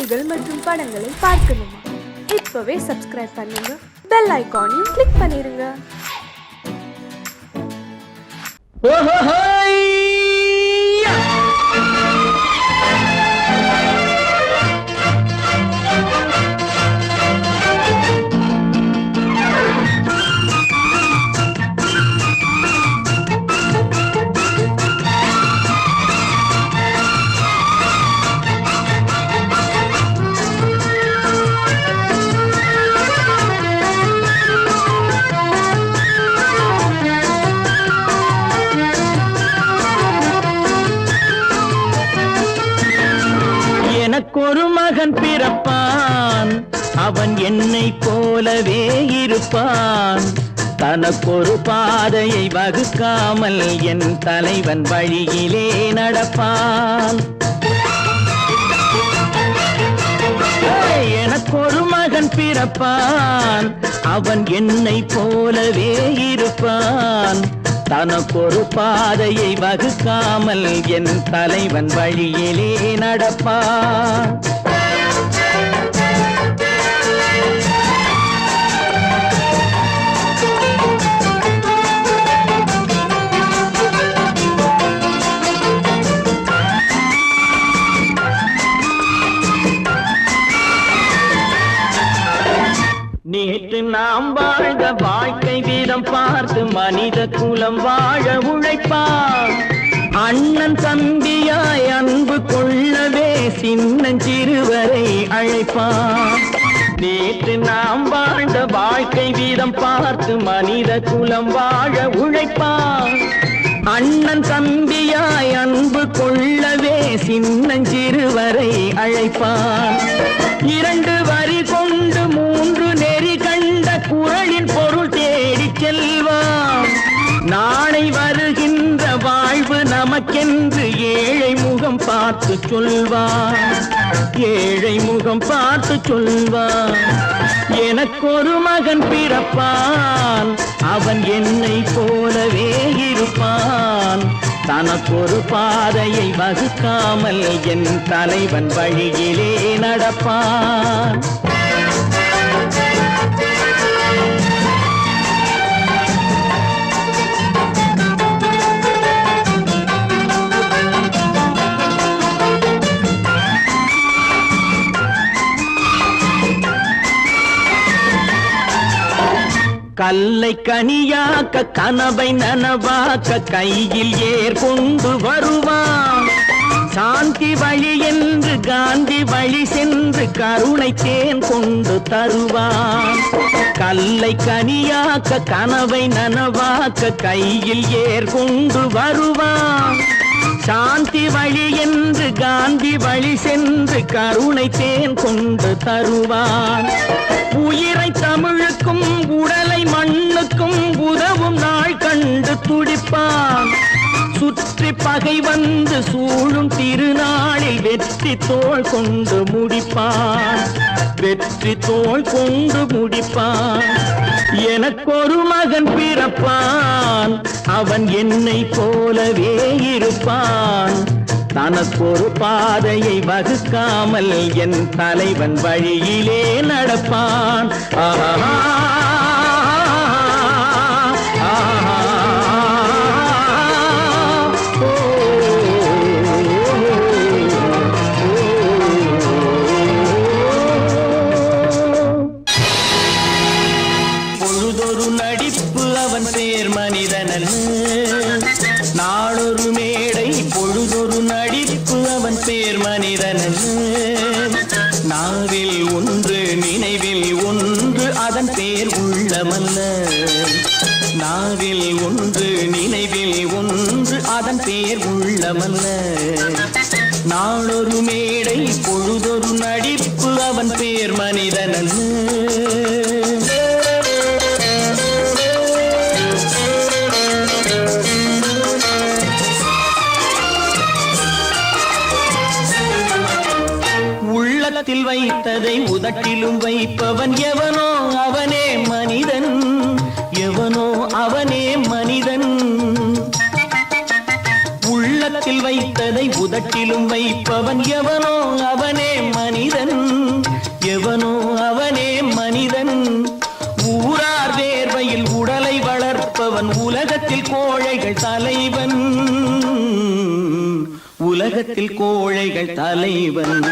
செய்திகள் மற்றும் படங்களை பார்க்கணுமா? இப்பவே சப்ஸ்கிரைப் பண்ணுங்க, பெல் ஐகானையும் கிளிக் பண்ணிருங்க. எனக்கொரு மகன் பிறப்பான், அவன் என்னை போலவே இருப்பான். தனக்கொரு பாதையை வகுக்காமல் என் தலைவன் வழியிலே நடப்பான். எனக்கொரு மகன் பிறப்பான், அவன் என்னை போலவே இருப்பான். தனக்கொரு பாதையை வகுக்காமல் என் தலைவன் வழியிலே நடப்பான். நேற்று நாம் வாழ்ந்த வாழ்க்கை வீதம் பார்த்து மனித குலம் வாழ உழைப்பான். அண்ணன் தம்பியாய் அன்பு கொள்ளவே சின்னஞ்சிறுவரை அழைப்பான். நேற்று நாம் வாழ்ந்த வாழ்க்கை வீதம் பார்த்து மனித குலம் வாழ உழைப்பான். அண்ணன் தம்பியாய் அன்பு கொள்ளவே சின்னஞ்சிறுவரை அழைப்பான். இரண்டு வரி கொண்டு மூன்று நெறி கண்ட குறளின் பொருள் தேடி செல்வான். நாளை வருகின்ற வாழ்வு நமக்கென்று ஏழை முகம் பார்த்து சொல்வான். ஏழை முகம் பார்த்து சொல்வான். எனக்கொரு மகன் பிறப்பான், அவன் என்னை போலவே இருப்பான். தனக்கொரு பாதையை வகுக்காமல் என் தலைவன் வழியிலே நடப்பான். கல்லை கனியாக்க கனவை நனவாக்க கையில் ஏற்கொண்டு வருவான். சாந்தி வழி என்று காந்தி வழி சென்று கருணை தேன் கொண்டு தருவான். கல்லை கனியாக்க கனவை நனவாக்க கையில் ஏற்கொண்டு வருவான். சாந்தி வழி என்று காந்தி வழி சென்று கருணை தேன் கொண்டு தருவான். உயிரை தமிழுக்கும் உடலை மண்ணுக்கும் உதவும் நாள் கண்டு துடிப்பான். சுற்றி பகை வந்து சூழும் திருநாளில் வெற்றி தோள் கொண்டு முடிப்பான். வெற்றி தோள் கொண்டு முடிப்பான். எனக்கொரு மகன் பிறப்பான், அவன் என்னை போலவே இருப்பான். தனக்கொரு பாதையை வகுக்காமல் என் தலைவன் வழியிலே நடப்பான். ஆஹா பொழுதொரு நடிப்பு அவன் பேர் மனிதனல்ல. நாளொரு மேடை பொழுதொரு நடிப்பு அவன் பேர் மனிதனல்ல. நாவில் ஒன்று நினைவில் ஒன்று அதன் பேர் உள்ளமல்ல. நாவில் ஒன்று நினைவில் ஒன்று அதன் பேர் உள்ளமல்ல. நாளொரு மேடை பொழுதொரு நடிப்பு அவன் பேர் மனிதனல்ல. உள்ளத்தில் வைத்ததை உதட்டிலும் வைப்பவன் எவனோ அவனே மனிதன். எவனோ அவனே மனிதன். உள்ளத்தில் வைத்ததை உதட்டிலும் வைப்பவன் எவனோ அவனே மனிதன். உலகத்தில் கோழைகள் தலைவன்.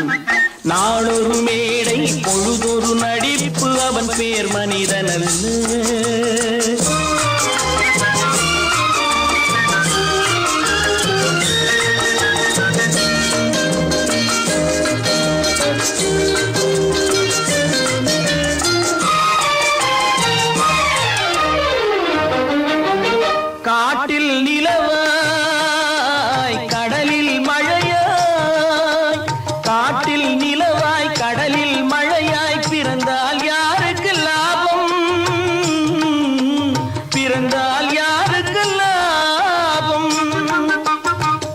நாளொரு மேடை பொழுதொரு நடிப்பு அவன் பேர் மனிதனல்ல. காட்டில் நிலவாய் கடலில் மழையாய், காட்டில் நிலவாய் கடலில் மழையாய் பிறந்தால் யாருக்கு லாபம், பிறந்தால் யாருக்கு லாபம்.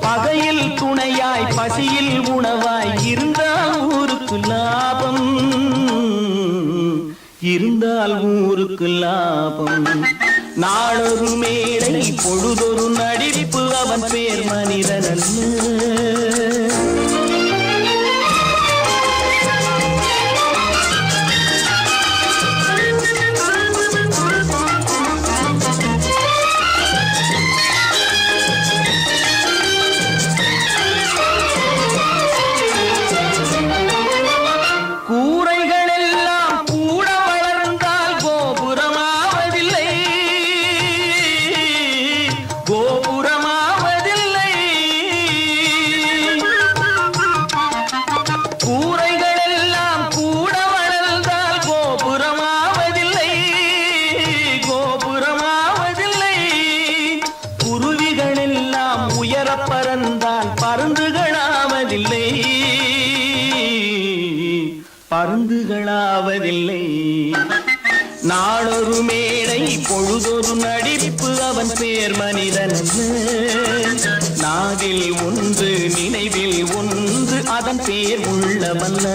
பகையில் துணையாய் பசியில் உணவாய் இருந்தால் ஊருக்கு லாபம், இருந்தால் ஊருக்கு லாபம். நாளொரு மேடை பொழுதொரு நடிப்பு அவன் பேர் மனிதனல்ல. பறந்தால் பருந்துகளாவதில்லை, பருந்துகளாவதில்லை. நாளொரு மேடை பொழுதொரு நடிப்பு அவன் பேர் மனிதனல்ல. நாவில் ஒன்று நினைவில் ஒன்று அதன் பேர் உள்ளவல்ல.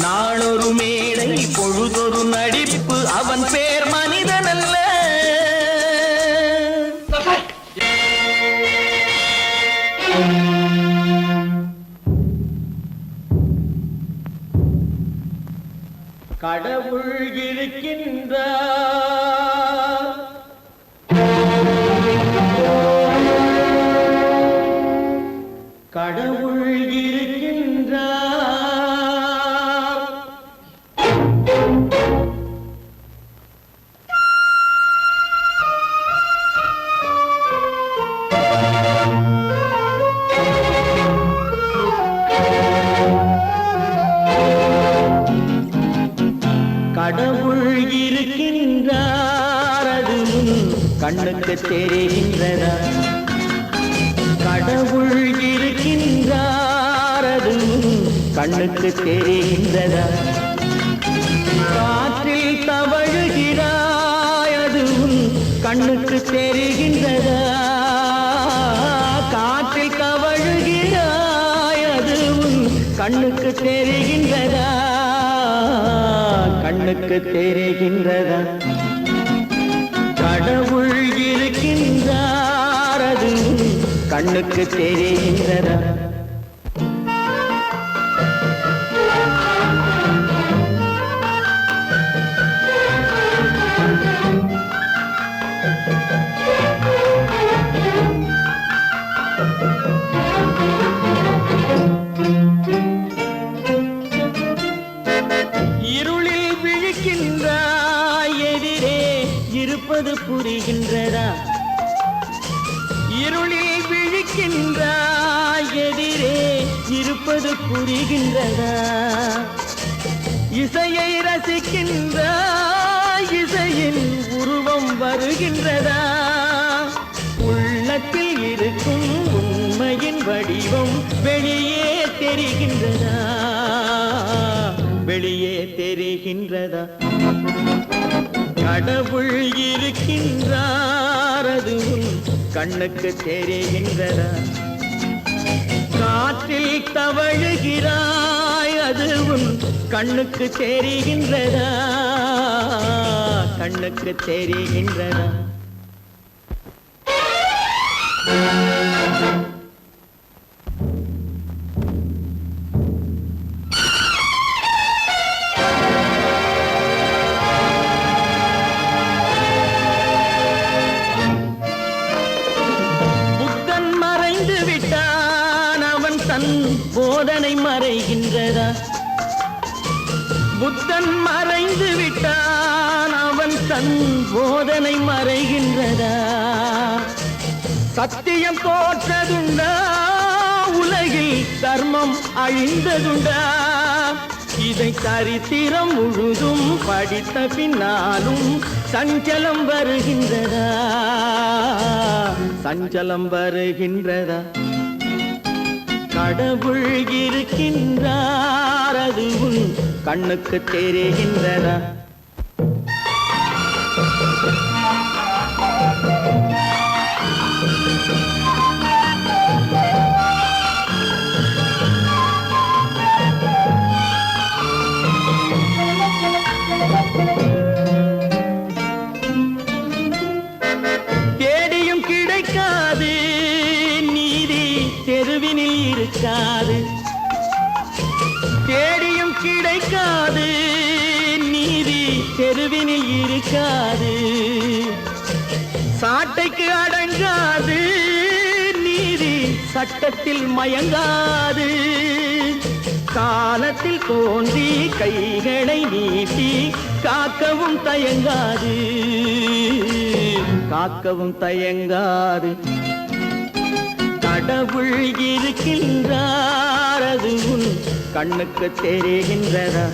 நாளொரு மேடை பொழுதொரு நடிப்பு அவன் பேர் மனிதனல்ல. கடவுள் இருக்கின்றார், கடவுள் இருக்கின்றார். கடவுள் இருக்கின்றார், அது கண்ணுக்கு தெரிகின்றதா? கடவுள் இருக்கின்றார், அது கண்ணுக்கு தெரிகின்றதா? காற்றில் தவழுகிறாய், அது கண்ணுக்கு தெரிகின்றதா? காற்றில் தவழுகிறாய், அது கண்ணுக்கு தெரிகின்றதா? கண்ணுக்கு தெரிகின்றதா? கடவுள் இருக்கின்றார், அது கண்ணுக்கு தெரிகின்றதா? இருளில் விழிக்கின்றாய், எதிரே இருப்பது புரிகின்றதா? இருளில் விழிக்கின்றாய், எதிரே இருப்பது புரிகின்றதா? இசையை ரசிக்கின்றாய், இசையின் உருவம் வருகின்றதா? உள்ளத்தில் இருக்கும் உண்மையின் வடிவம் வெளியே தெரிகின்றதா? வெளியே தெரிகின்றதா? கடவுள் இருக்கின்றார், அது கண்ணுக்கு தெரிகின்றதா? காற்றில் தவழுகிறாய், அது கண்ணுக்கு தெரிகின்றதா? கண்ணுக்கு தெரிகின்றதா? குறைகின்றதா? புத்தன் மறைந்து விட்டான், அவன் தன் போதனை மறைகின்றதா? சத்தியம் தோற்றதுண்டா? உலகில் தர்மம் அழிந்ததுண்டா? இதை சரித்திரம் முழுதும் படித்த பின்னாலும் சஞ்சலம் வருகின்றதா? சஞ்சலம் வருகின்றதா? கடவுள் இருக்கின்றார், அது உன் கண்ணுக்கு தெரிகின்றதா? தேடியும் கிடைக்காது நீதி, தெருவினில் இருக்காது. தேடியும் கிடைக்காது நீதி, தெருவினில் இருக்காது. சாட்டைக்கு அடங்காது நீதி, சட்டத்தில் மயங்காது. காலத்தில் தோன்றி கைகளை நீட்டி காக்கவும் தயங்காது, காக்கவும் தயங்காது. கடவுள் இருக்கின்றார், அது உன் கண்ணுக்கு தெரிகின்றதா?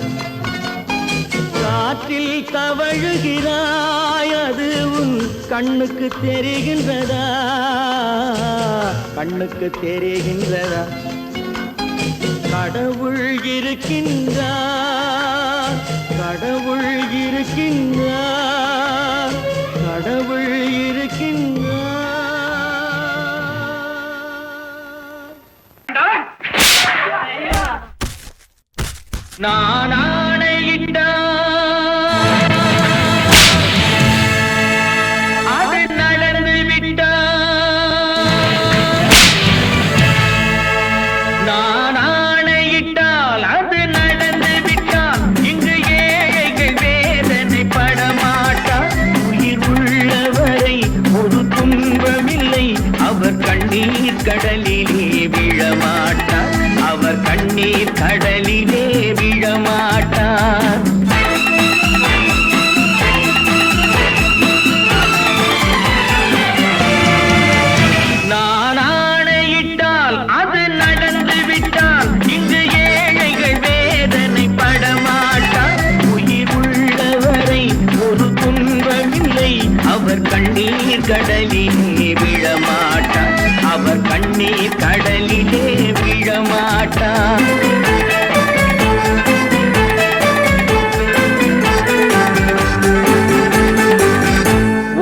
காற்றில் தவழுகிறாய், அது உன் கண்ணுக்கு தெரிகின்றதா? கண்ணுக்கு தெரிகின்றதா? கடவுள் இருக்கின்றார், கடவுள் இருக்கின்றார், கடவுள் இருக்கின்றார். நான் ஆணையிட்டார், அது நடந்து விட்டார். நான் ஆணையிட்டால் அது நடந்து விட்டால், இங்கு ஏழைகள் வேதனை படமாட்டார். உயிர் உள்ளவரை ஒரு துன்பமில்லை, அவர் கண்ணீர் கடலிலே விழமாட்டார். அவர் கண்ணீர் கடலிலே விழமாட்டார். நான் ஆணையிட்டால் அது நடந்து விட்டால், இங்கு ஏழைகள் வேதனை படமாட்டார். உயிர் உள்ளவரை ஒரு துன்பமில்லை, அவர் கண்ணீர் கடலிலே விழமாட்டார். அவர் கண்ணீர் கடலிலே விழமாட்டார்.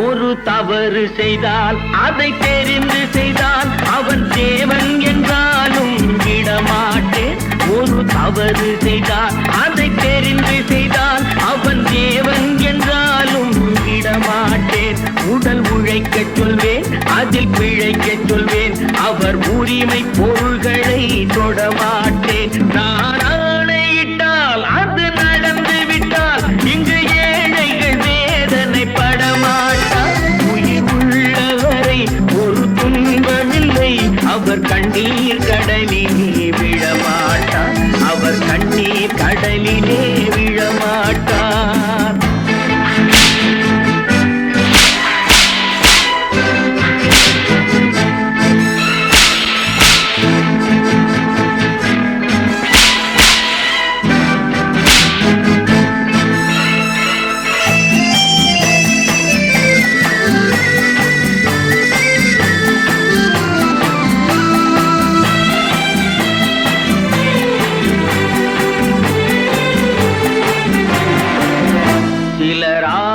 ஒரு தவறு செய்தால் அதை தெரிந்து செய்தால் அவன் தேவன் என்றாலும் விடமாட்டேன். ஒரு தவறு செய்தால் அதை தெரிந்து செய்தால் அவன் தேவன் என்றாலும் விடமாட்டேன். உடல் உழைக்கச் சொல்வேன், அதில் பிழைக்கச் சொல்வேன், அவர் உரிமை பொருள்களை தொடமாட்டேன். நான் ஆணையிட்டால் அது நடந்து விட்டால், இங்கு ஏழைகள் வேதனை படமாட்டார். உயிர் உள்ளவரை ஒரு துன்பமில்லை, அவர் கண்ணீர் கடலிலே விழமாட்டார். அவர் கண்ணீர் கடலிலே விழமாட்டார்.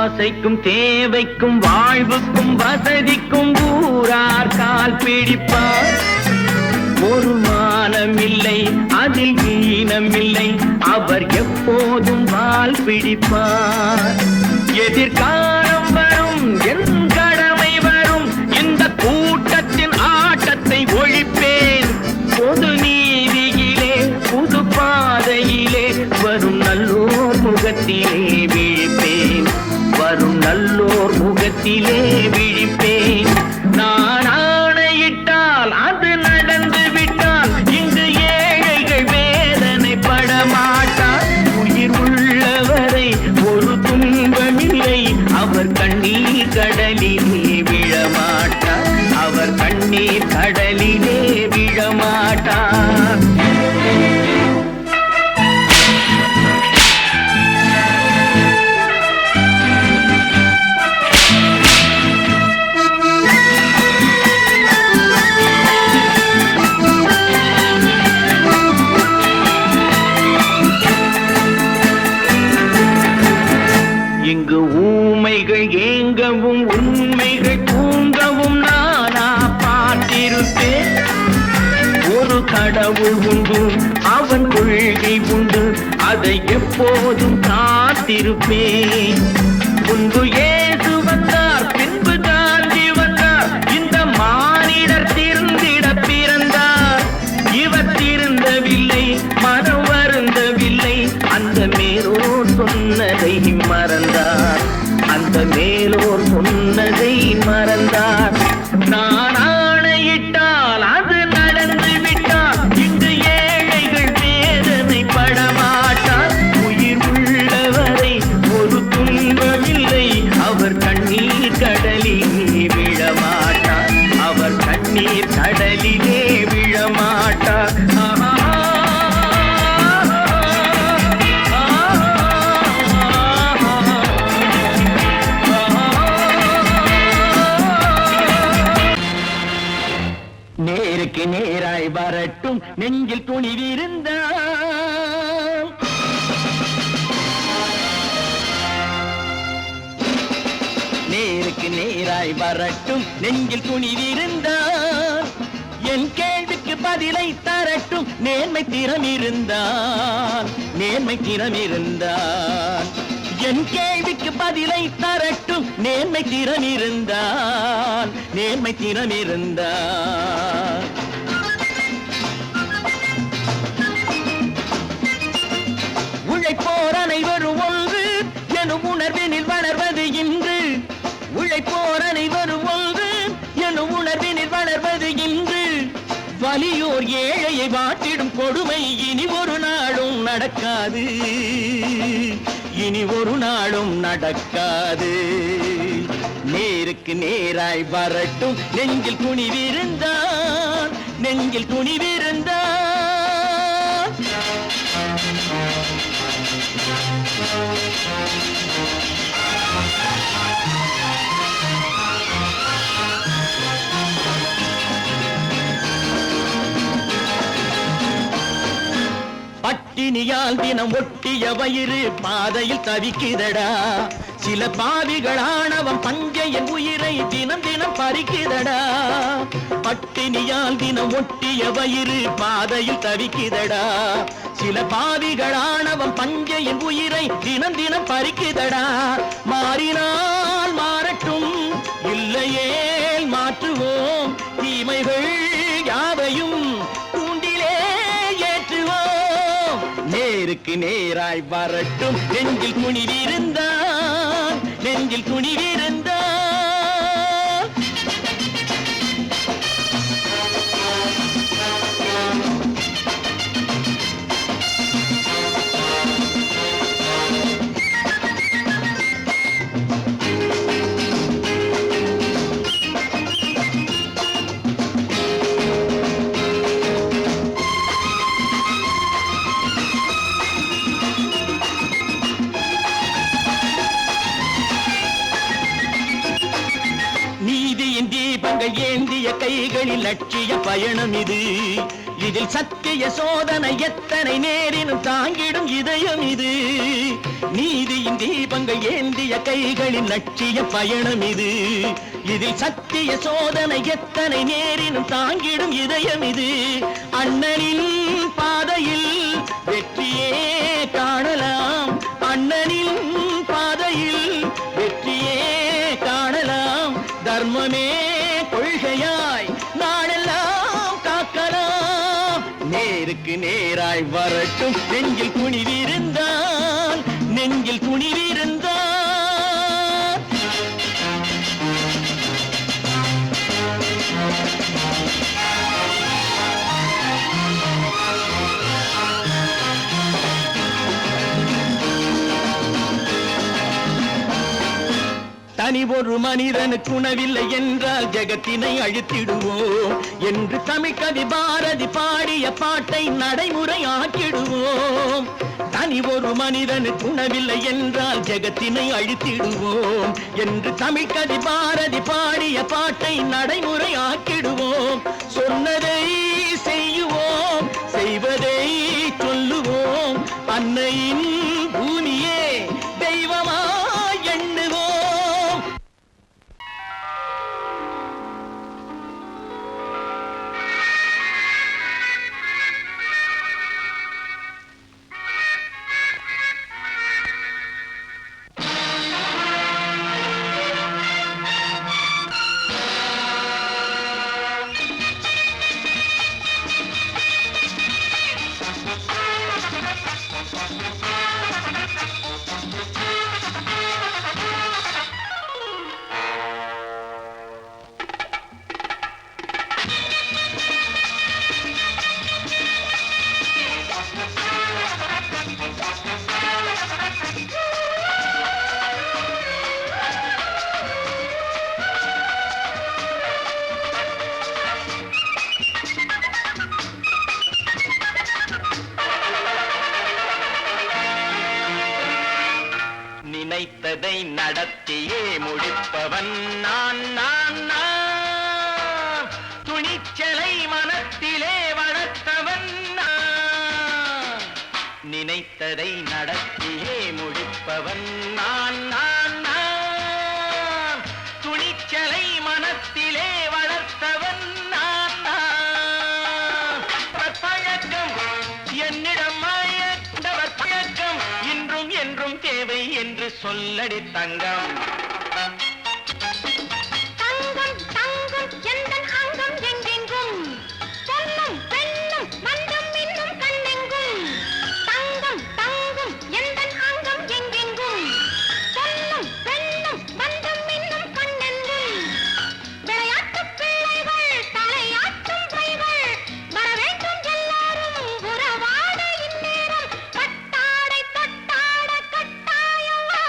ஆசைக்கும் தேவைக்கும் வாழ்வுக்கும் வசதிக்கும் ஊரார் கால் பிடிப்பார். ஒரு மானமில்லை, அதில் ஈனமில்லை, அவர் எப்போதும் வால் பிடிப்பார். எதிர்காலம் வரும், என் கடமை வரும், இந்த கூட்டத்தின் ஆட்டத்தை ஒழிப்பேன். பொது நீதியிலே புது பாதையிலே வரும் நல்லோர் முகத்திலே விழிப்பேன். வரும் நல்லோர் முகத்திலே விழிப்பேன். நான் ஆணையிட்டால் அது நடந்து விட்டால், இங்கு ஏழைகள் வேதனை உறங்கவும் உண்மைகள் தூங்கவும் நானா பார்த்திருப்பேன். ஒரு கடவுள் உண்டு, அவன் கொள்கை உண்டு, அதை எப்போதும் காத்திருப்பேன். முன்பு இயேசு வந்தார், பின்பு காந்தி வந்தார், இந்த மானிடர் திருந்திட பிறந்தார். இவர் திருந்தவில்லை, மனம் வருந்தவில்லை, அந்த மேலோர் சொன்னதை மறந்தார், அந்த மேலோர் சொன்னதை மறந்தார். நான் ஆணையிட்டால் அது நடந்து விட்டால், இங்கு ஏழைகள் வேதனை படமாட்டார். உயிர் உள்ளவரை ஒரு துன்பமில்லை, அவர் கண்ணீர் கடலிலே விழமாட்டார், அவர் கண்ணீர் கடலிலே விழமாட்டார். நேருக்கு நேராய் வரட்டும், நெஞ்சில் துணிவிருந்தால். நேருக்கு நேராய் வரட்டும், நெஞ்சில் துணிவிருந்தால். என் கேள்விக்கு பதிலை தரட்டும், நேர்மை திறம் இருந்தால், நேர்மை திறம் இருந்தால். என் கேள்விக்கு பதிலை தரட்டும், நேர்மை திறம் இருந்தால், நேர்மை திறம் இருந்தால். உழைப்போர் அனைவரும் ஒன்று எனும் உணர்வினில் வளர்வது இன்று. உழைப்போர் அனைவரும் ஒன்று எனும் உணர்வினில் வளர்வது இன்று. வலியோர் ஏழையை வாட்டிடும் கொடுமை இனி ஒரு நாளும் நடக்காது, இனி ஒரு நாளும் நடக்காது. நேருக்கு நேராய் வரட்டும், நெஞ்சில் துணிவிருந்தால், நெஞ்சில் துணிவிருந்தால். பட்டினியால் தினம் ஒட்டிய வயிறு பாதையில் தவிக்குதடா. சில பாவிகளானவன் பஞ்சையின் உயிரை தினம் தினம் பறிக்குதடா. பட்டினியால் தினம் ஒட்டிய வயிறு பாதையில் தவிக்குதடா. சில பாவிகளானவன் பஞ்சையின் உயிரை தினம் தினம் பறிக்குதடா. மாறினால் மாறட்டும், இல்லையே மாற்றுவோம், தீமைகள் யாவையும் தூண்டிலே ஏற்றுவோம். நேருக்கு நேராய் வரட்டும், நெஞ்சில் துணிவிருந்தால், நெஞ்சில் துணிவிருந்தால். நீதியின் தீபங்கள் ஏந்திய கைகளில் லட்சிய பயணம் இது. இதில் சத்திய சோதனை எத்தனை நேரினும் தாங்கிடும் இதயம் இது. நீதியின் தீபங்கள் ஏந்திய கைகளில் லட்சிய பயணம் இது. இதில் சத்திய சோதனை எத்தனை நேரினும் தாங்கிடும் இதயம் இது. அண்ணனின் பாதையில் வெற்றியே காணலாம், அண்ணனின் பாதையில் வெற்றியே காணலாம். தர்மமே கொள்கையாய் நாடெல்லாம் காக்கலாம். நேருக்கு நேராய் வரட்டும், நெஞ்சில் துணிவிருந்தால், நெஞ்சில் துணிவிருந்தால். தனி ஒரு மனிதனுக்கு உணவில்லை என்றால் ஜெகத்தினை அழித்திடுவோம் என்று தமிழ் கவி பாரதி பாடிய பாட்டை நடைமுறை ஆக்கிடுவோம். தனி ஒரு மனிதனுக்கு உணவில்லை என்றால் ஜெகத்தினை அழித்திடுவோம் என்று தமிழ் கவி பாரதி பாடிய பாட்டை நடைமுறை ஆக்கிடுவோம். சொன்னதை செய்யுவோம், செய்வதை சொல்லுவோம், அன்னையின் பூமியே தெய்வமா எண்ணுவோம். நினைத்ததை நடத்தியே முடிப்பவன் நான் நான் நான். துணிச்சலை மனத்திலே வளர்த்தவன் நான். நினைத்ததை நடத்தியே முடிப்பவன் நான் நான் நான். துணிச்சலை மனத்திலே வளர்த்தவன் நான் நான். பழக்கம் என்னிடம் மாயவர் பழக்கம் இன்றும் என்றும் தேவை என்று சொல்லடி தங்கம். தங்கம் தங்கம் எந்தன் அங்கம் எங்கெங்கும் பொன்னும் பெண்ணும் மந்தம் இன்னும் கண்ணெங்கும். தங்கம் தங்கம் எந்தன் அங்கம் எங்கெங்கும் பொன்னும் பெண்ணும் மந்தம் இன்னும் கண்ணெங்கும். விளையாட்டு பிள்ளைகள் தலையாட்டும் பைகள் வர வேண்டும் எல்லாரும் உறவாட இந்நேரம் பட்டாடை தொட்டாட கட்டாயவா.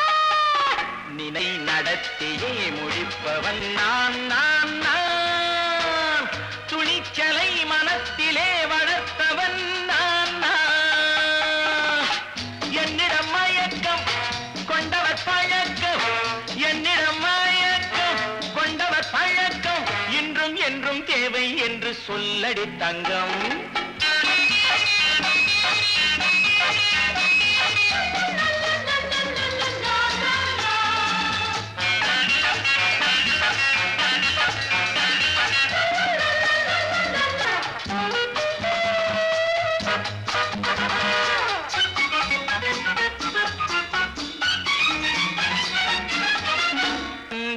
நினை நடத்தியே முடிப்பவன் நான் நான் நான். துணிச்சலை மனத்திலே வளர்த்தவன் நான் நான். என்னிடம் மயக்கம் கொண்டவர் பழக்கம். என்னிடம் மயக்கம் கொண்டவர் பழக்கம் இன்றும் என்றும் தேவை என்று சொல்லடி தங்கம்.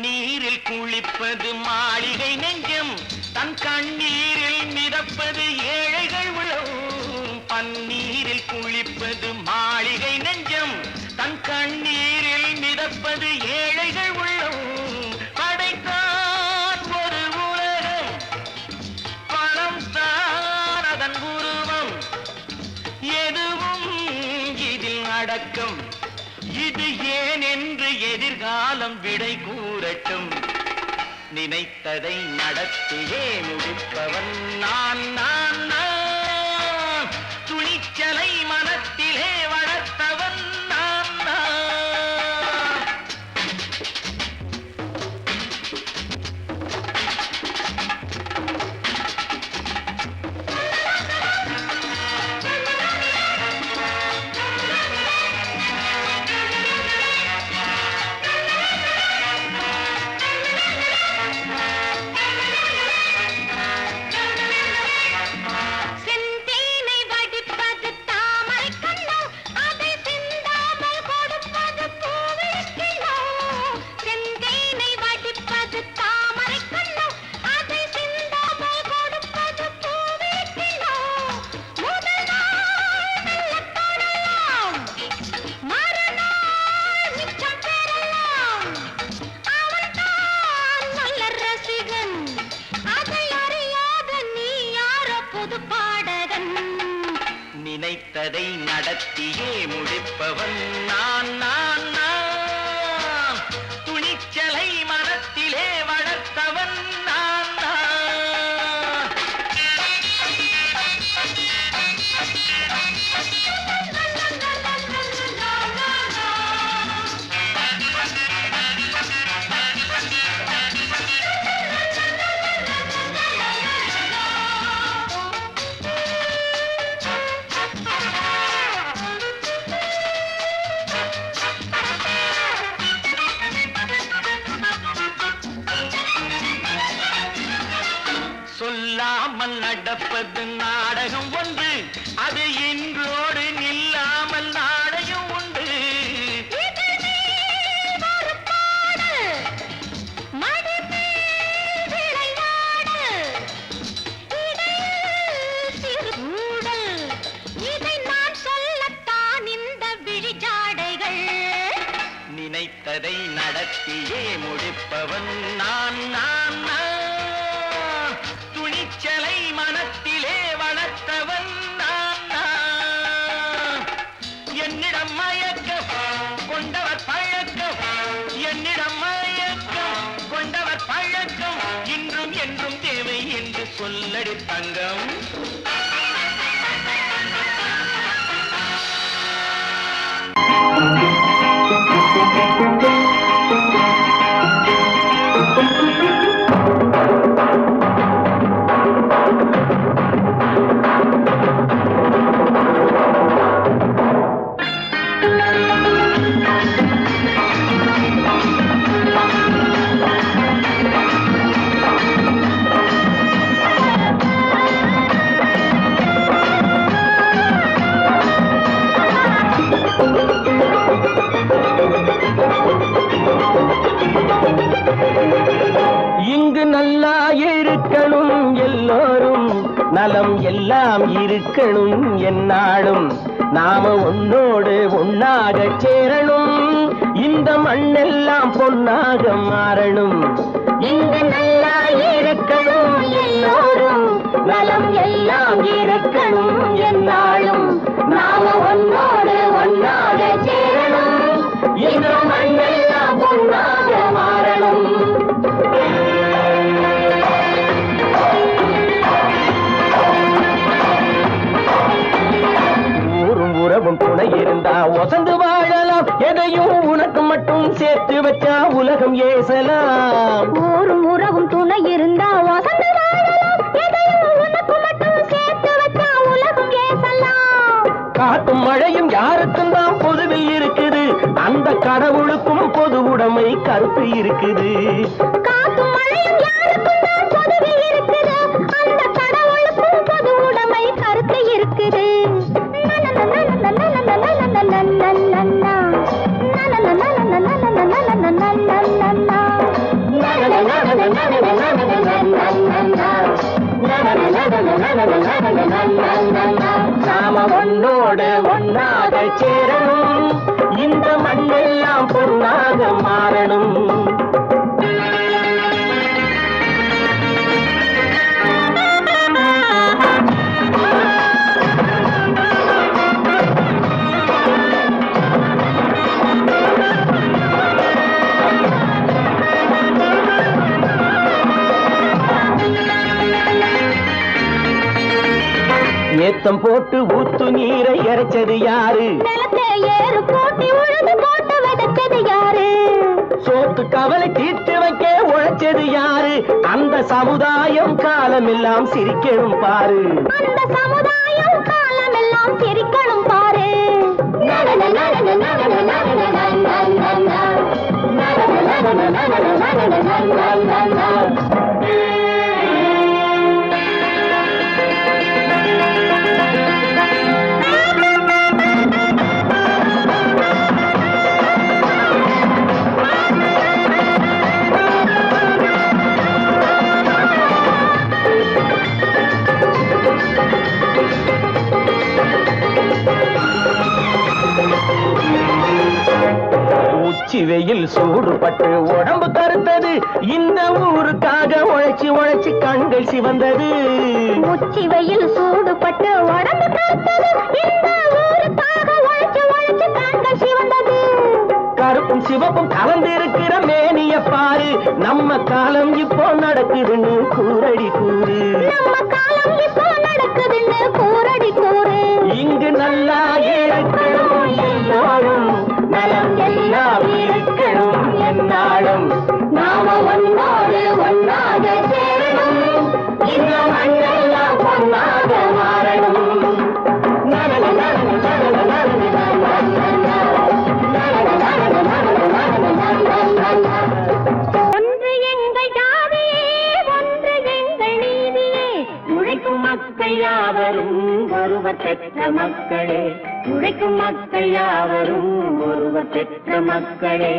நீரில் குளிப்பது மாளிகை நெஞ்சம். தன் கண்ணீரில் மிதப்பது ஏழைகள் உளம். பன்னீரில் குளிப்பது மாளிகை நெஞ்சம். தன் கண்ணீரில் மிதப்பது ஏழைகள் உள்ளம். படைத்தான் ஒரு உலகம் பணம் தான் அதன் உருவம். எதுவும் இதில் அடக்கம். இது ஏன் என்று எதிர்காலம் விடை கூறட்டும். நினைத்ததை நடத்தியே முடிப்பவன் நான் நான் நான். துணிச்சலை மனத்திலே வளர்த்தவன் நான் நான். செந்தேனை வடிப்பது தாமரை கண்ணோ அதை சிந்தாமல் கொடுப்பது பூவிழிக்கிண்ணோ. செந்தேனை வடிப்பது தாமரை கண்ணோ அதை சிந்தாமல் கொடுப்பது பூவிழிக்கிண்ணோ. முதல் நாள் மெல்ல தொடலாம் மறுநாள் மிச்சம் பெறலாம். அவன்தான் நல்ல ரசிகன் அதை அறியாத நீ யாரோ புது பாடகன். நினைத்ததை நடத்தியே முடிப்பவன் நான் நான் நான். துணிச்சலை மனத்திலே வளர்த்தவன் நான் நான். சொல்லாமல் நடப்பது நாடகம் ஒன்று. அது இன்றோடு நில்லாமல் நாடகம் உண்டு. இதழ் மேல் ஒரு பாடு, மடி மேல் விளையாடு, இடையில் சிறு ஊடல். இதை நான் சொல்லத்தான் இந்த விழிஜாடைகள். நினைத்ததை நடத்தியே முடிப்பவன் நான் நான் நான். துணிச்சலை மனத்திலே வளர்த்தவன் நான் நான். என்னிடம் மயக்கம் கொண்டவர் பழக்கம். என்னிடம் மயக்கம் கொண்டவர் பழக்கம் இன்றும் என்றும் தேவை என்று சொல்லடி தங்கம். நலம் எல்லாம் இருக்கணும் என்னாலும் நாம ஒன்னோடு ஒன்னாக சேரணும் இந்த மண்ணெல்லாம் பொன்னாக மாறணும் இங்கு நல்லா இருக்கணும் எல்லோரும் நலம் எல்லாம் இருக்கணும் என்னாலும் நாம ஒன்னோடு ஒன்னாக சேரணும் இந்த மண்ணெல்லாம் பொன்னாக மாறணும் துணை இருந்தா வசந்து வாழலாம் எதையும் உனக்கு மட்டும் சேர்த்து வச்சா உலகம் ஏசலாம் ஊரும் உறவும் துணை இருந்தா வசந்து வாழலாம் எதையும் உனக்கு மட்டும் சேர்த்து வச்சா உலகம் ஏசலாம் காத்தும் மழையும் யாருக்கும் தான் பொதுவில் இருக்குது அந்த கடவுளுக்கும் பொது உடைமை கருத்து இருக்குது காத்தும் மழையும் யாருக்கும் தான் பொதுவில் இருக்குது அந்த கடவுளுக்கும் பொது உடைமை கருத்து இருக்குது நாம ஒன்னோடு ஒன்னாக சேரணும் இந்த மண்ணெல்லாம் பொன்னாக மாறணும் ஏத்தம் போட்டு ஊத்து நீரை இறைச்சது யாரு ஏறு போட்டி உழுது போட்டு விதைச்சது யாரு சோத்து கவலை தீர்த்து வைக்க உழைச்சது யாரு அந்த சமுதாயம் காலமெல்லாம் சிரிக்கணும் பாரு அந்த சமுதாயம் காலமெல்லாம் சிரிக்கணும் பாரு உச்சி வெயில் சூடுபட்டு உடம்பு கருத்தது இந்த ஊருக்காக உழைச்சி உழைச்சி கண்கள் சிவந்தது உச்சி வெயில் சூடுபட்டு உடம்பு கருத்தது இந்த ஊருக்காக உழைச்சி உழைச்சி கண்கள் சிவந்தது கருப்பும் சிவப்பும் கலந்திருக்கிற மேனிய பாரு நம்ம காலம் இப்போ நடக்குதுன்னு கூரடி கூறு நம்ம காலம் இப்போ நடக்குதுன்னு கூரடி கூறு இங்கு நல்லா இருக்கணும் எல்லாரும் நலம் எல்லாம் இருக்கணும் என்னாலும் நாம ஒன்னோடு ஒன்னாக சேரணும் இந்த மண்ணெல்லாம் பொன்னாக மாறணும் ஒன்று எங்கள் ஜாதியே ஒன்று எங்கள் நீதியே உழைக்கும் மக்கள் யாவரும் ஒருவர் பெற்ற மக்களே உழைக்கும் மக்கள் யாவரும் ஒருவர் பெற்ற மக்களே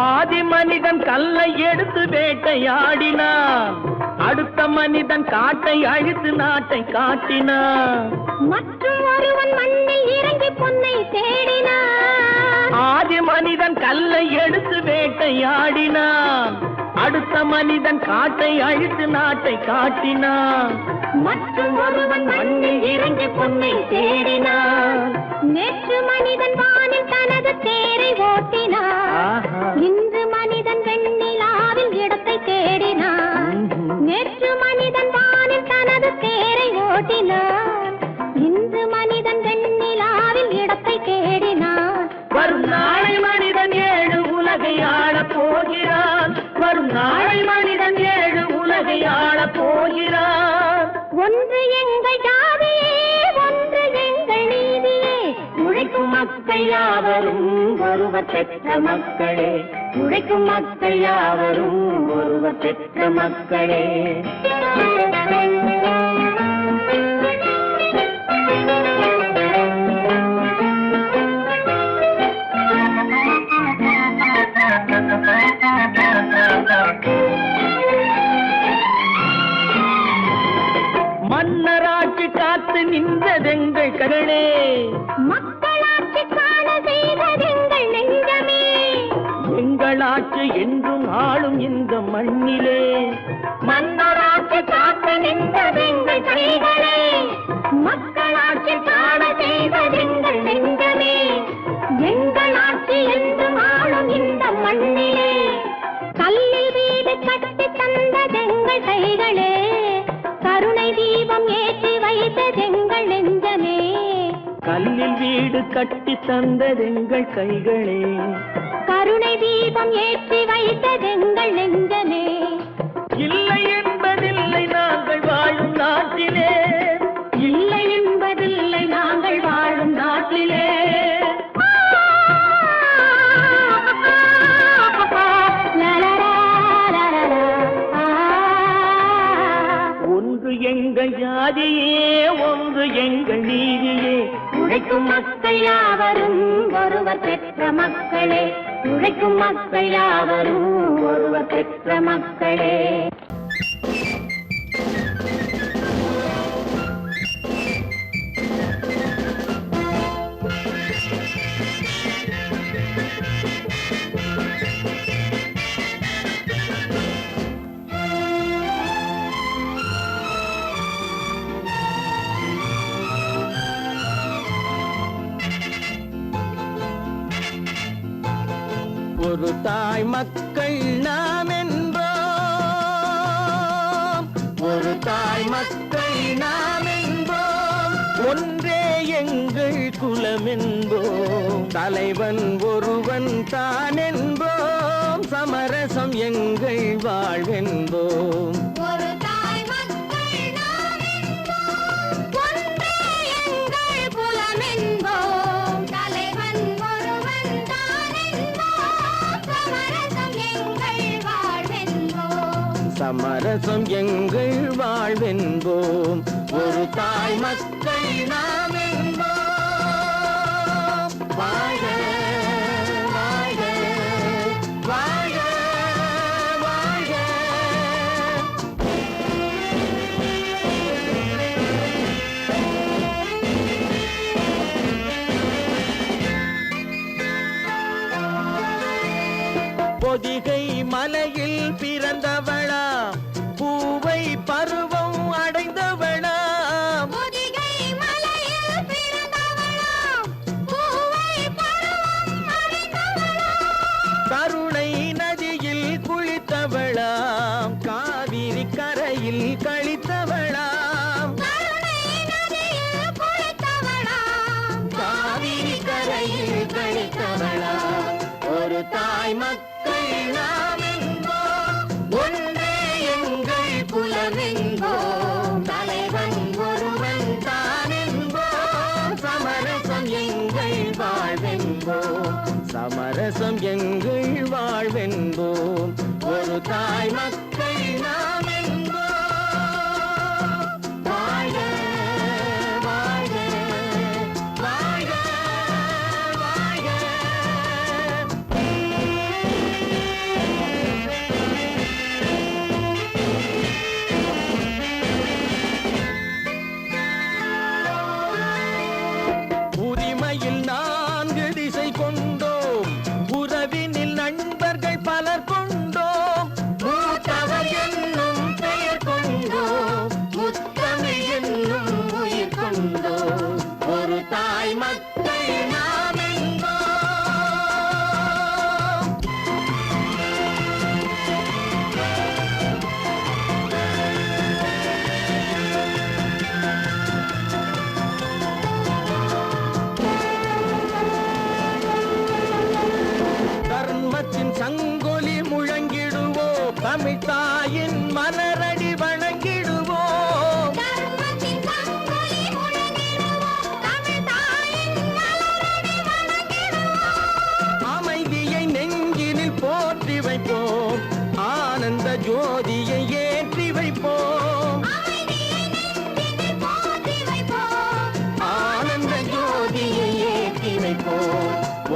ஆதி மனிதன் கல்லை எடுத்து வேட்டையாடினான் அடுத்த மனிதன் காட்டை அழித்து நாட்டை காட்டினான் மற்றும் ஒருவன் மண்ணில் இறங்கி பொன்னை தேடினான் ஆதி மனிதன் கல்லை எடுத்து வேட்டையாடினான் அடுத்த மனிதன் காட்டை அழித்து நாட்டை காட்டினான் மற்றும் ஒருவன் மண்ணில் இறங்கி பொன்னை தேடினான் நேற்று மனிதன் வானில் தனது தேரை ஓட்டினான் இன்று மனிதன் வெண்ணிலாவில் இடத்தை தேடினான் நேற்று மனிதன் வானில் தனது தேரை ஓட்டினான் இன்று மனிதன் வெண்ணிலாவில் இடத்தை தேடினான் வரும் நாளை மனிதன் ஏழு உலகை ஆளப் போகிறான் வரும் நாளை மனிதன் ஏழு உலகை ஆளப் போகிறான் ஒன்று எங்கள் ஜாதியே ஒன்று எங்கள் நீதியே உழைக்கும் மக்கள் யாவரும் ஒருவர் பெற்ற மக்களே உழைக்கும் மக்கள் யாவரும் ஒருவர் பெற்ற மக்களே மண்ணிலே மன்னராட்சி காக்க நின்றதெங்கள் கைகளே, மக்களாட்சி காண செய்வதெங்கள் நெஞ்சமே, எங்கள் ஆட்சி என்று ஆளும் இந்த மண்ணிலே, கல்லில் வீடு கட்டி தந்ததெங்கள் கைகளே, கருணை தீபம் ஏற்றி வைத்ததெங்கள் நெஞ்சமே, கல்லில் வீடு கட்டி தந்ததெங்கள் கைகளே, கருணை தீபம் ஏற்றி வைத்ததெங்கள் நெஞ்சமே, இல்லை என்பதில்லை நாங்கள் வாழும் நாட்டிலே, இல்லை என்பதில்லை நாங்கள் வாழும் நாட்டிலே. ஒன்று எங்கள் ஜாதியே, ஒன்று எங்கள் நீதியே, உழைக்கும் மக்கள் யாவரும் ஒருவர் பெற்ற மக்களே, உழைக்கும் மக்கள் யாவரும் ஒருவர் பெற்ற மக்களே. ஒரு தாய் மக்கள் நாம் என்போம், ஒரு தாய் மக்கள் நாம் என்போம், ஒன்றே எங்கள் குலம் என்போம், தலைவன் ஒருவன் தான் என்போம், சமரசம் எங்கள் வாழ்வென்போம். ஒரு தாய் மக்கள் நாம் என்போம், ஒன்றே எங்கள் குலம் என்போம், தலைவன் ஒருவன் தான் என்போம், சமரசம் எங்கள் வாழ்வென்போம், சமரசம் எங்கள் வாழ்வென்போம். ஒரு தாய் மக்கள் நாம் என்போம். வாழ்க வாழ்க வாழ்க வாழ்க. பொதிகை மலையில் பிறந்தவளா, பூவை பருவம் அடைந்தவளா, பொதிகை மலையில் பிறந்தவளாம், பூவை பருவம் அடைந்தவளாம், கருணை நதியில் குளித்தவளாம், காவிரி கரையில் கழித்தவளாம், கருணை நதியில் குளித்தவளாம், காவிரி கரையில் கழித்தவளாம். ஒரு தாய் மக்கள் நாம் என்போம், ஒன்றே எங்கள் குலம் என்போம், தலைவன் ஒருவன் தான் என்போம், சமரசம் எங்கள் வாழ்வென்போம், சமரசம் எங்கள் வாழ்வென்போம். ஒரு தாய் மக்கள் நாம் என்போம். வாழ்க வாழ்க வாழ்க வாழ்க. உரிமையில் 4 திசை கொண்டோம், உறவினில் நண்பர்கள் பலர் கொண்டோம், மூத்தவர் என்னும் பெயர் கொண்டோம், முத்தமிழ் என்னும் உயிர் கொண்டோம். ஒரு தாய் மக்கள் நாம் என்போம். தர்மத்தின் சங்கொலி முழங்கிடுவோம், தமிழ் தாயின் மலரடி வணங்கிடுவோம், தர்மத்தின் சங்கொலி முழங்கிடுவோம், தமிழ் தாயின் மலரடி வணங்கிடுவோம், அமைதியை நெஞ்சினில் போற்றி வைப்போம், ஆனந்த ஜோதியை ஏற்றி வைப்போம், அமைதியை நெஞ்சினில் போற்றி வைப்போம், ஆனந்த ஜோதியை ஏற்றி வைப்போம்.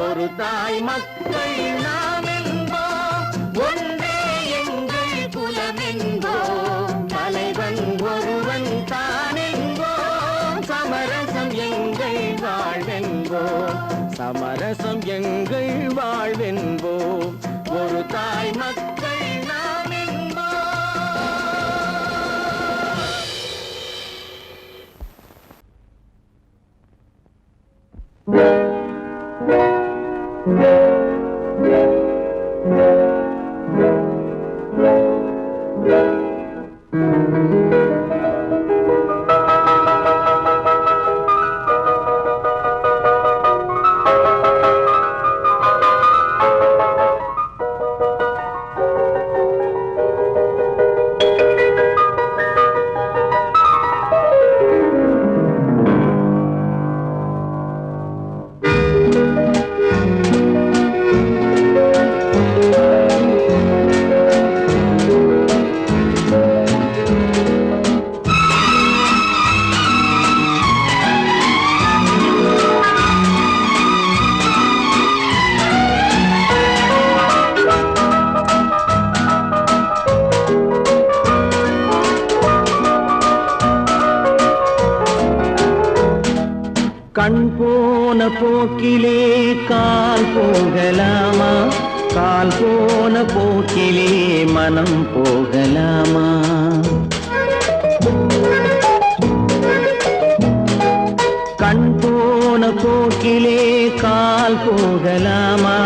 ஒரு தாய் மக்கள் நாம் என்போம், ஒன்றே எங்கள் குலம் என்போம், தலைவன் ஒருவன் தான் என்போம், சமரசம் எங்கள் வாழ்வென்போம், சமரசம் எங்கள் வாழ்வென்போம். ஒரு தாய் மக்கள் நாம் கண் போன போக்கிலே கால் போகலாமா, கால் போன போக்கிலே மனம் போகலாமா? கண் போன போக்கிலே கால் போகலாமா,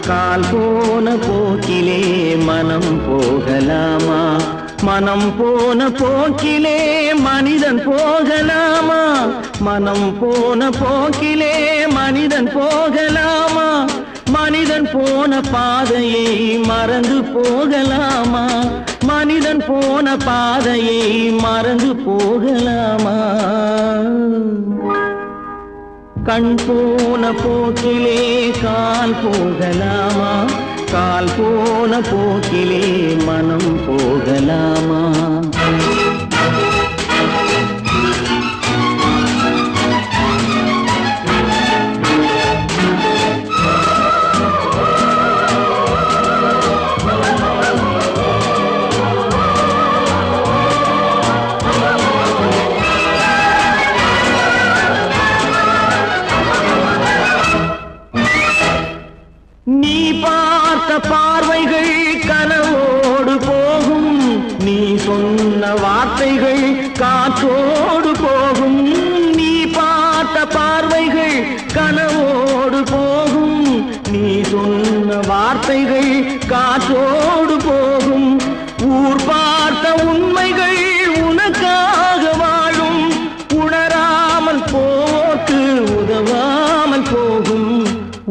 கால் போன போக்கிலே மனம் போகலாமா? மனம் போன போக்கிலே மனிதன் போகலாமா, மனம் போன போக்கிலே மனிதன் போகலாமா? மனிதன் போன பாதையை மறந்து போகலாமா, மனிதன் போன பாதையை மறந்து போகலாமா? கண் போன போக்கிலே கால் போகலாமா, கால் போன போக்கிலே மனம் போகலாமா? நீ பார்த்த பார்வைகள் கனவோடு போகும், நீ சொன்ன வார்த்தைகள் காற்றோடு போகும். நீ பார்த்த பார்வைகள் கனவோடு போகும், நீ சொன்ன வார்த்தைகள் காற்றோடு போகும். ஊர் பார்த்த உண்மைகள் உனக்காக வாழும், உணராமல் போக்கு உதவாமல் போகும்,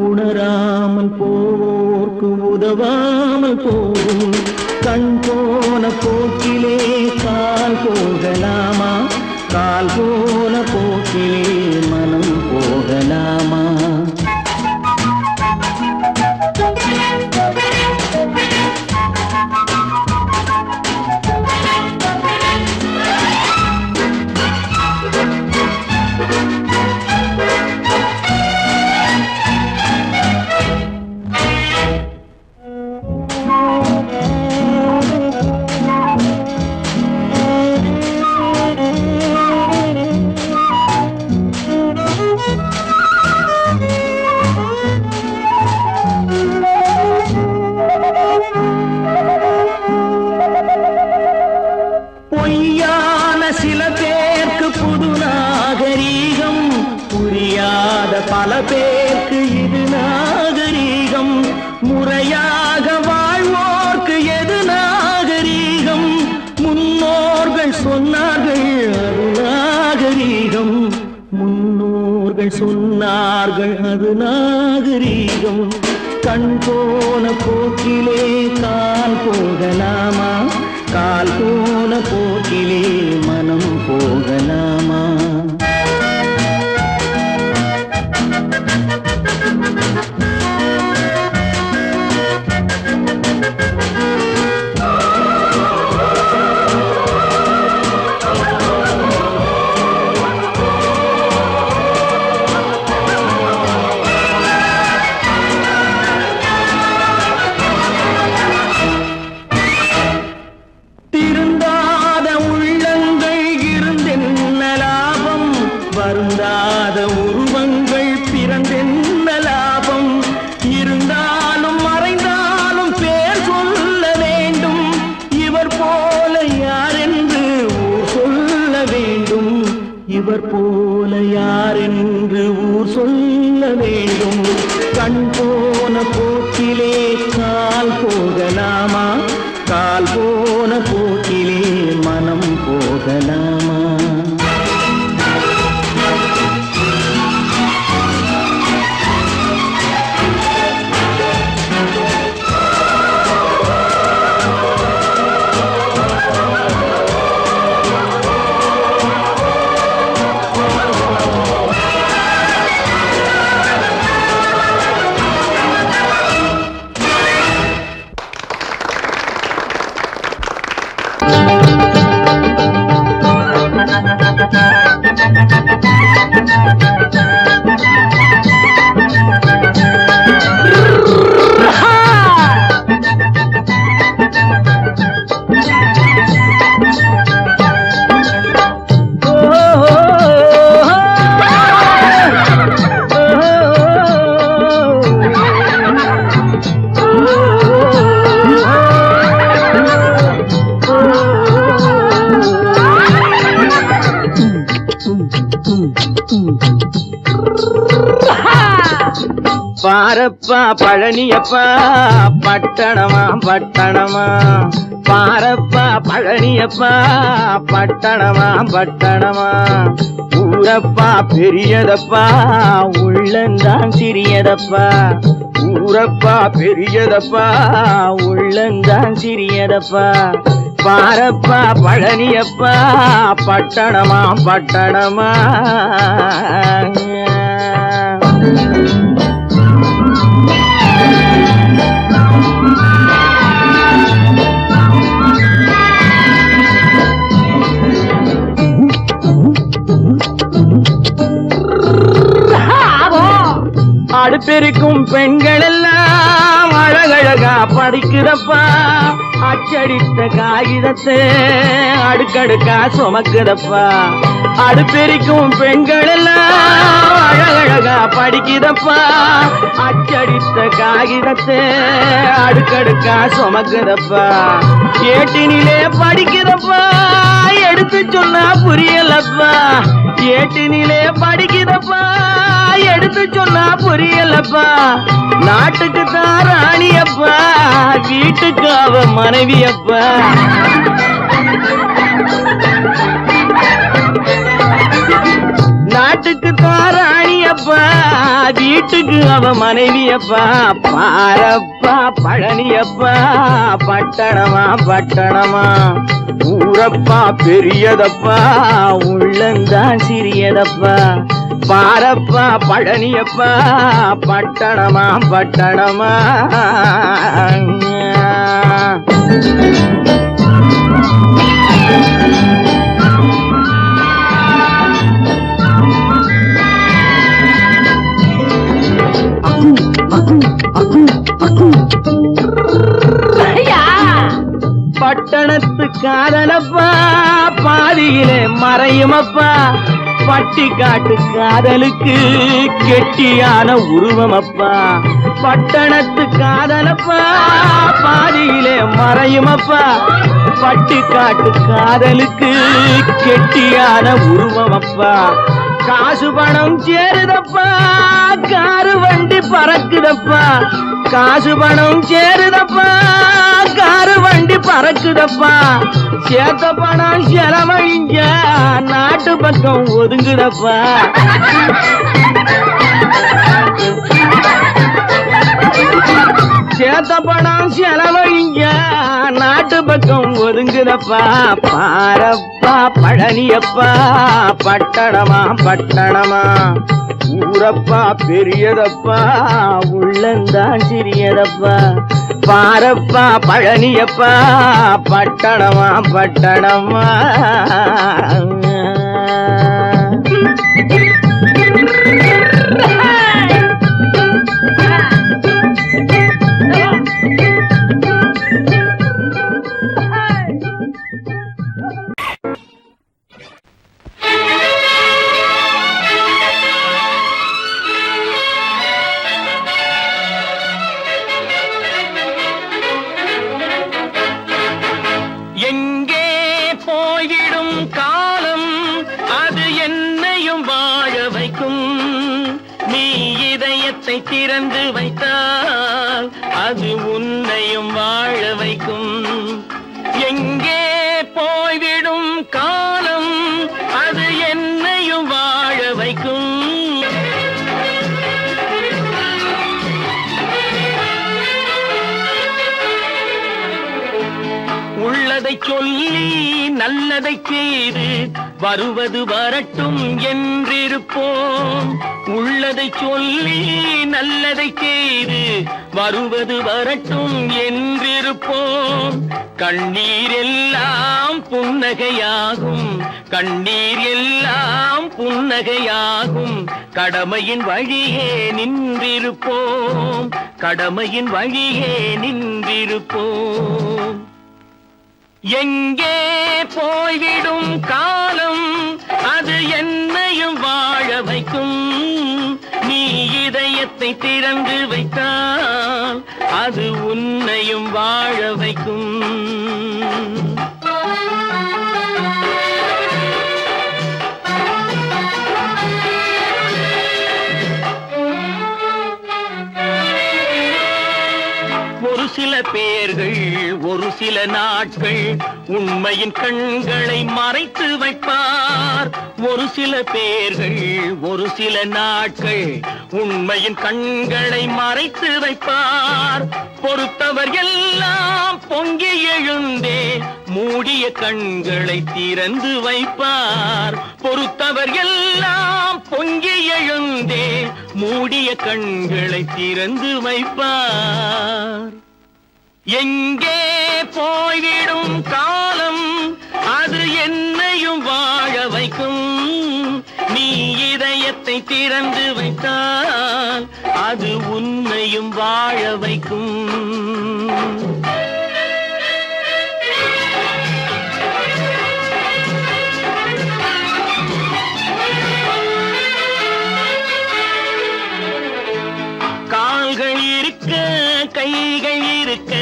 உணராமல் போக்கு உதவாமல் போகும். கண் போன போக்கிலே கால் போகலாமா, கால் போன போக்கிலே மனம் போகலாமா? பொய்யான சில பேருக்கு புது நாகரீகம், புரியாத பல பேருக்கு இது நாகரீகம். முறையாக வாழ்வோர்க்கு எது நாகரீகம்? முன்னோர்கள் சொன்னார்கள் அது நாகரீகம், முன்னோர்கள் சொன்னார்கள் அது நாகரீகம். கண் போன போக்கிலே கால் போகலாமா, கால் போன போக்கிலே மனம் போகலாமா? திருந்தாத உள்ளங்கள் இருந்தென்ன சொல்ல வேண்டும். கண் போன போக்கிலே கால் போகலாமா? கால் போன போக்கிலே மனம் போகலாமா? பாரப்பா பழனியப்பா பட்டணமா பட்டணமா, பாரப்பா பழனியப்பா பட்டணமா பட்டணமா, ஊரப்பா பெரியதப்பா உள்ளந்தான் சிறியதப்பா, ஊரப்பா பெரியதப்பா உள்ளந்தான் சிறியதப்பா, பாரப்பா பழனியப்பா பட்டணமா பட்டணமா. அடுப்பெருக்கும் பெண்கள் எல்லாம் அழகழகா படிக்குதப்பா, அச்சடித்த காகிதத்தை அடுக்கடுக்கா சுமக்குதப்பா, அடுப்பெருக்கும் பெண்கள் எல்லாம் அழகழகா படிக்குதப்பா, அச்சடித்த காகிதத்தை அடுக்கடுக்கா சுமக்குதப்பா, ஏட்டினிலே படிக்குதப்பா எடுத்து சொன்னா புரியலப்பா, ஏட்டினிலே படிக்குதப்பா எடுத்து சொன்னா புரியலப்பா, நாட்டுக்கு தான் ராணியப்பா வீட்டுக்கு அவ மனைவியப்பா, நாட்டுக்கு தான் ராணியப்பா வீட்டுக்கு அவ மனைவியப்பா, பாரப்பா பழனியப்பா பட்டணமா பட்டணமா, ஊரப்பா பெரியதப்பா உள்ளந்தான் சிறியதப்பா, பாரப்பா பழனியப்பா பட்டணமா பட்டணமா. பட்டணத்து காதலப்பா பாதியிலே மறையுமப்பா, பட்டி காட்டு காதலுக்கு கெட்டியான உருவமப்பா, பட்டணத்து காதலப்பா பாதியிலே மறையுமப்பா, பட்டி காட்டு காதலுக்கு கெட்டியான உருவமப்பா, காசு பணம் சேருதப்பா காரு வண்டி பறக்குதப்பா, காசு பணம் சேருதப்பா காரு வண்டி பறக்குதப்பா, சேத்த பணம் செலவழிஞ்ச நாட்டு பக்கம் ஒதுங்குதப்பா, சேத்த பணம் செலவழிஞ்ச நாட்டு பக்கம் ஒதுங்குதப்பா, பாரப்பா பழனியப்பா பட்டணமா பட்டணமா, ஊரப்பா பெரியதப்பா உள்ளந்தான் சிறியதப்பா, பாரப்பா பழனியப்பா பட்டணமா பட்டணமா. எங்கே போயிடும் காலம் இதயத்தை திறந்து வைத்தால் அது உன்னையும் வாழ வைக்கும். எங்கே போய்விடும் காலம் அது என்னையும் வாழ வைக்கும். உள்ளதை சொல்லி நல்லதை செய்து வருவது வரட்டும் என்றிருப்போம். உள்ளதை சொல்லி நல்லதை செய்து வருவது வரட்டும் என்றிருப்போம். கண்ணீர் எல்லாம் புன்னகையாகும், கண்ணீர் எல்லாம் புன்னகையாகும். கடமையின் வழியே நின்றிருப்போம், கடமையின் வழியே நின்றிருப்போம். எங்கே போய்விடும் காலம் அது என்னையும் வாழ வைக்கும். நீ இதயத்தை திறந்து வைத்தால் அது உன்னையும் வாழ வைக்கும். ஒரு சில பேர்கள் ஒரு சில நாட்கள் உண்மையின் கண்களை மறைத்து வைப்பார். ஒரு சில பேர்கள் ஒரு சில நாட்கள் உண்மையின் கண்களை மறைத்து வைப்பார். பொறுத்தவர் எல்லாம் பொங்கி எழுந்தே மூடிய கண்களை திறந்து வைப்பார். பொறுத்தவர் எல்லாம் பொங்கி எழுந்தே மூடிய கண்களை திறந்து வைப்பார். எங்கே போய்விடும் காலம் அது என்னையும் வாழ வைக்கும். நீ இதயத்தை திறந்து வைத்தால் அது உன்னையும் வாழ வைக்கும். கால்கள் இருக்க கைகள் இருக்க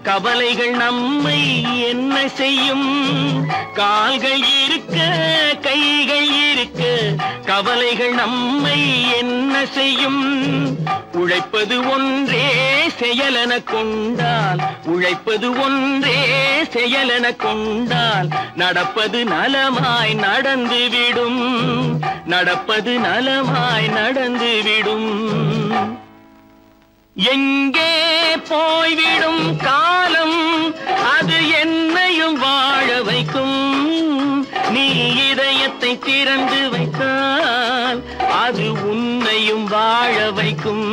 கவலைகள் நம்மை என்ன செய்யும். கால்கள் இருக்க கைகள் இருக்க கவலைகள் நம்மை என்ன செய்யும். உழைப்பது ஒன்றே செயலென கொண்டால், உழைப்பது ஒன்றே செயலென கொண்டால் நடப்பது நலமாய் நடந்துவிடும், நடப்பது நலமாய் நடந்துவிடும். எங்கே போய்விடும் காலம் அது என்னையும் வாழ வைக்கும். நீ இதயத்தை திறந்து வைத்தால் அது உன்னையும் வாழ வைக்கும்.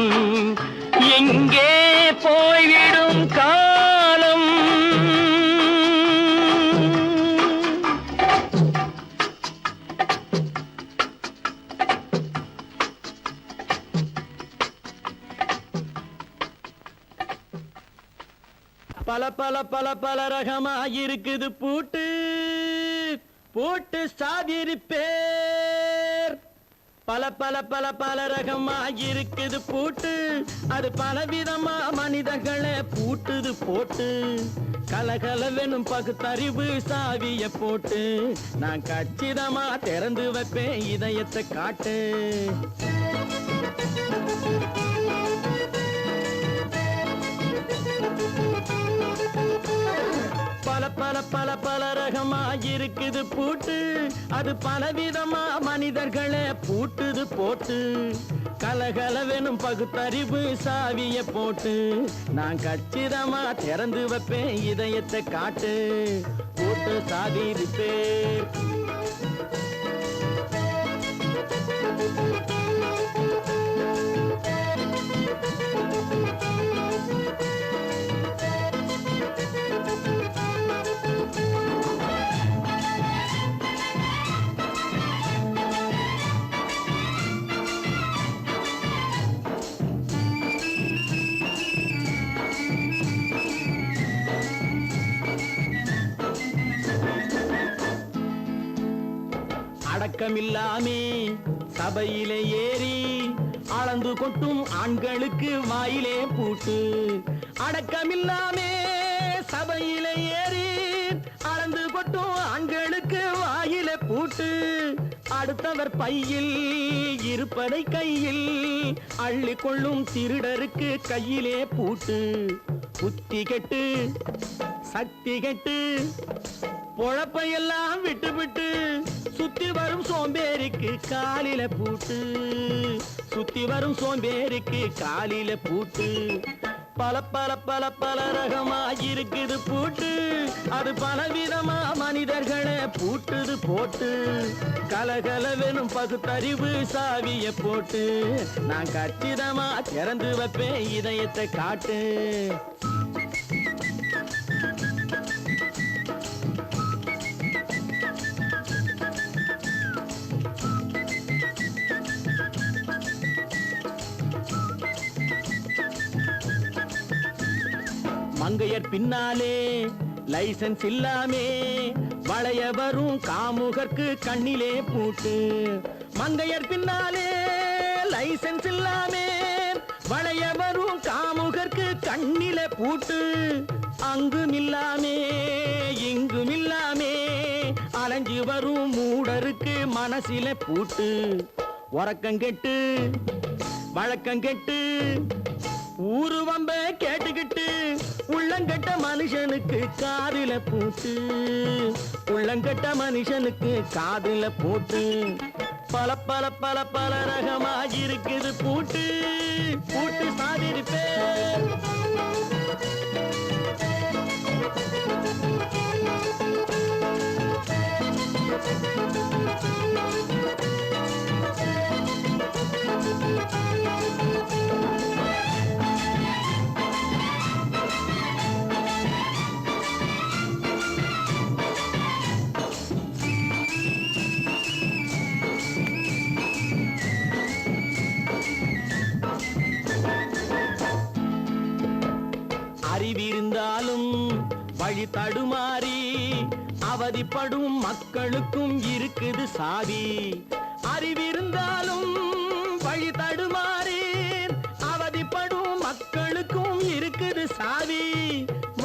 எங்கே போய்விடும் காலம். பல பல பல பல ரகமா இருக்குது பூட்டு, பூட்டு சாதிரி பேர். பல பல பல பல ரகமா இருக்குது பூட்டு, அது பலவிதமா மனிதர்களை பூட்டுது போட்டு. கலகலவெனும் பகுத்தறிவு சாவிய போட்டு நான் கச்சிதமா திறந்து வைப்பேன் இதயத்தை காட்டு. பல பல பல பல ரகமா இருக்குது பூட்டு, அது பலவிதமா மனிதர்களை பூட்டுது போட்டு. கலகலவெனும் பகுத்தறிவு சாவிய போட்டு நான் கச்சிதமா திறந்து வைப்பேன் இதயத்தை காட்டு. போட்டு சாதிரி பேர். அடக்கமில்லாமே சபையிலே ஏறி அளந்து கொட்டும் ஆண்களுக்கு வாயிலே பூட்டு. அடக்கமில்லாமே சபையிலே ஏறி அளந்து கொட்டும் ஆண்களுக்கு வாயிலே பூட்டு. அடுத்தவர் பையில் இருப்பதை கையில் அள்ளி கொள்ளும் திருடருக்கு கையிலே பூட்டு. புத்தி கெட்டு சக்தி கெட்டு பொழப்பையெல்லாம் விட்டு விட்டு சுத்தி வரும் சோம்பேறிக்கு காலில பூட்டு. சுத்தி வரும் சோம்பேறிக்கு காலில பூட்டு. பல பல பல பல ரகமா இருக்குது பூட்டு. அது பலவிதமா மனிதர்களை பூட்டுது போட்டு. கலகலவெனும் பகுத்தறிவு சாவிய போட்டு நான் கச்சிதமா திறந்து வைப்பேன் இதயத்தை காட்டு. மங்கையர் பின்னாலே லைசன்ஸ் இல்லாமே வளைய வரும் காமுகர்க்கு கண்ணிலே பூட்டு. மங்கையர் பின்னாலே லைசன்ஸ் இல்லாமே வளைய வரும் காமுகர்க்கு கண்ணிலே பூட்டு. அங்கும் இல்லாமே இங்கும் இல்லாமே அலைஞ்சு வரும் மூடருக்கு மனசில பூட்டு. உறக்கம் கெட்டு வழக்கம் கெட்டு ஊரு வம்ப கேட்டுக்கிட்டு உள்ளங்கட்ட மனுஷனுக்கு காதில பூட்டு. உள்ளங்கட்ட மனுஷனுக்கு காதில பூட்டு. பல பல பல பல ரகமா இருக்குது பூட்டு. பூட்டு சாதிருப்பேன். அறிவிருந்தாலும் வழி தடுமாறி அவதிப்படும் மக்களுக்கும் இருக்குது சாவி. அறிவிருந்தாலும் வழி தடுமாறி அவதிப்படும் மக்களுக்கும் இருக்குது சாவி.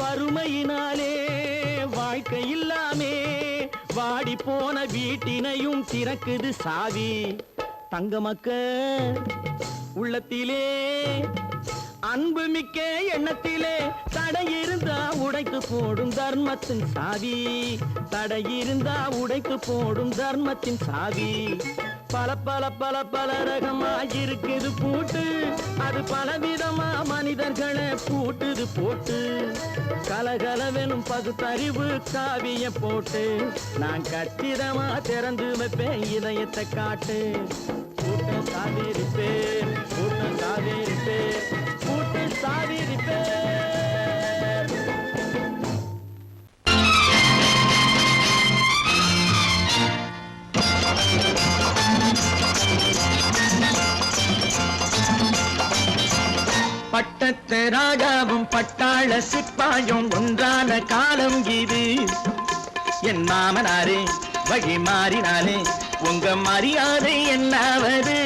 வறுமையினாலே வாழ்க்கை இல்லாமே வாடி போன வீட்டினையும் திறக்குது சாவி. தங்க மக்க உள்ளத்திலே அன்பு மிக்க எண்ணத்திலே தடை இருந்தா உடைத்து போடும் தர்மத்தின் சாவி. தடை இருந்தா உடைத்து போடும் தர்மத்தின் சாவி. பல பல பல பல ரகமா இருக்குது பூட்டு. அது பலவிதமா மனிதர்களை பூட்டுது போட்டு. கலகலவெனும் பகுத்தறிவு காவிய போட்டு நான் கச்சிதமா திறந்து வைப்பேன் இதயத்தை காட்டு. பூட்டு சாதிருப்பேன். பூட்டு சாதிருப்பேன். பூட்டு சாதிருப்பேன். பட்டத்து ராஜாவும் பட்டாள சிப்பாயும் ஒன்றான காலம் இது. என் மாமனாரே வழி மாறினாலே உங்க மரியாதை என்னாவது?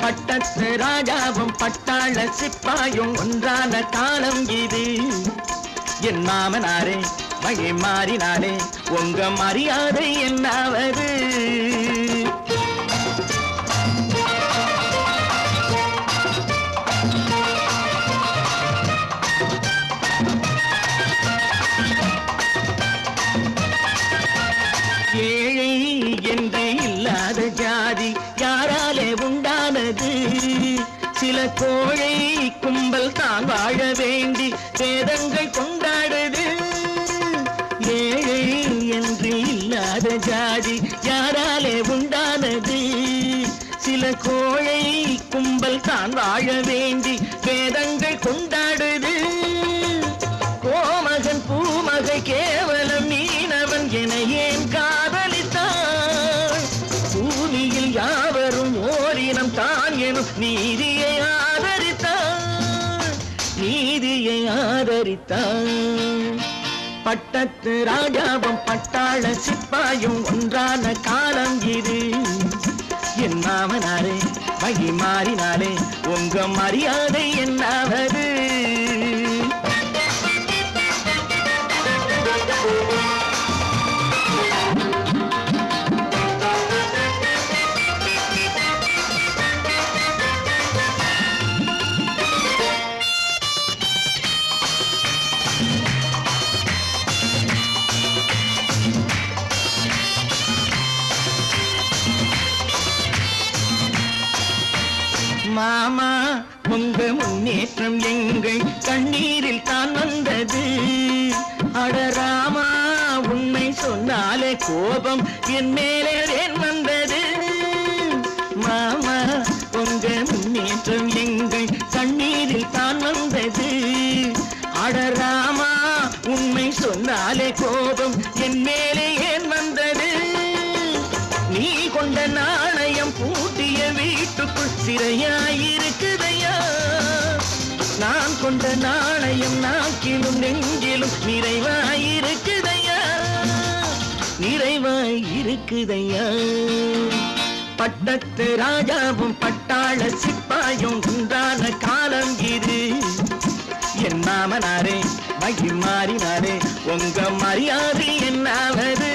பட்டத்து ராஜாவும் பட்டாள சிப்பாயும் ஒன்றான காலம் இது. என் மாமனாரே வழி மாறினாலே உங்க மரியாதை என்னாவது? ஏழை என்று இல்லாத ஜாதி யாராலே உண்டானது? சில கோழை கும்பல் தான் வாழ வேண்டி வேதங்கள் கொண்டாடுது. ஏழை என்று இல்லாத ஜாதி யாராலே உண்டானது? சில கோழை கும்பல் தான் வாழ வேண்டி வேதங்கள் கொண்டாடுது. கோமகன் பூமகை கேவலம் மீனவன் என ஏன் காதலித்தான்? பூமியில் யாவரும் ஓரினம் தான் எனும் நீதியை ஆதரித்தான். நீதியை ஆதரித்தான். பட்டத்து ராஜாவும் பட்டாள சிப்பாயும் ஒன்றான காலம் இது. என் மாமனாரே வழி மாறினாலே உங்க மரியாதை என்னாவது? மாமா உங்க முன்னேற்றம் எங்கள் கண்ணீரில் தான் வந்தது. அடராமா உண்மை சொன்னாலே கோபம் என் மேலே ஏன் வந்தது. மாமா உங்க முன்னேற்றம் எங்கள் கண்ணீரில் தான் வந்தது. அடராமா உண்மை சொன்னாலே கோபம் என் மேலே ஏன் வந்தது. நீ கொண்ட நாணயம் பூட்டிய வீட்டுக்குள் சிறையாயிருக்குதையா. நான் கொண்ட நாணயம் நாக்கிலும் நெஞ்சிலும் நிறைவாயிருக்குதையா, நிறைவாயிருக்குதையா. பட்டத்து ராஜாவும் பட்டாள சிப்பாயும் உண்டான காலம் இது. என் மாமனாரே மகி மாறினாரே உங்க மரியாதை என்னாவது.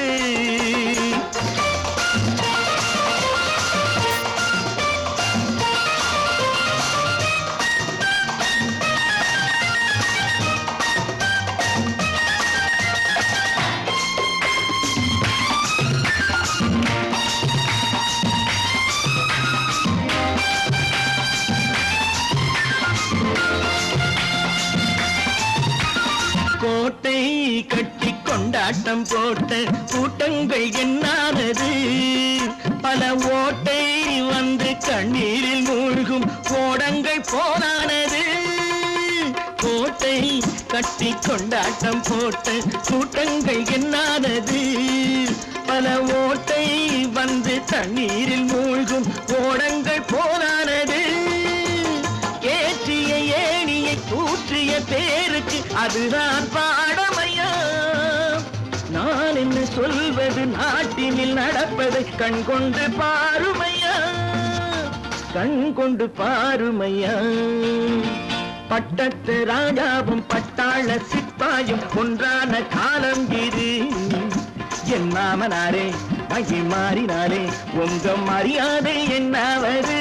கோட்டை கட்டி கொண்டாட்டம் போட்ட கூட்டங்கள் என்னானது. பல ஓட்டை வந்து கண்ணீரில் மூழ்கும் கோடங்கள் போனானது. கோட்டை கட்டி கொண்டாட்டம் போட்ட கூட்டங்கள் என்னானது. பல ஓட்டை வந்து தண்ணீரில் மூழ்கும் கோடங்கள் போனானது. ஏற்றிய ஏணியை கூற்றிய பேருக்கு அதுதான் பாடமையா. நான் என்ன சொல்வது நாட்டினில் நடப்பதை கண் கொண்டு பாருமையா, கண் கொண்டு பாருமையா. பட்டத்து ராஜாவும் பட்டாள சிப்பாயும் ஒன்றான காலம் இது. என் மாமனாரே மகி மாறினாரே உங்க மரியாதை என்னாவது.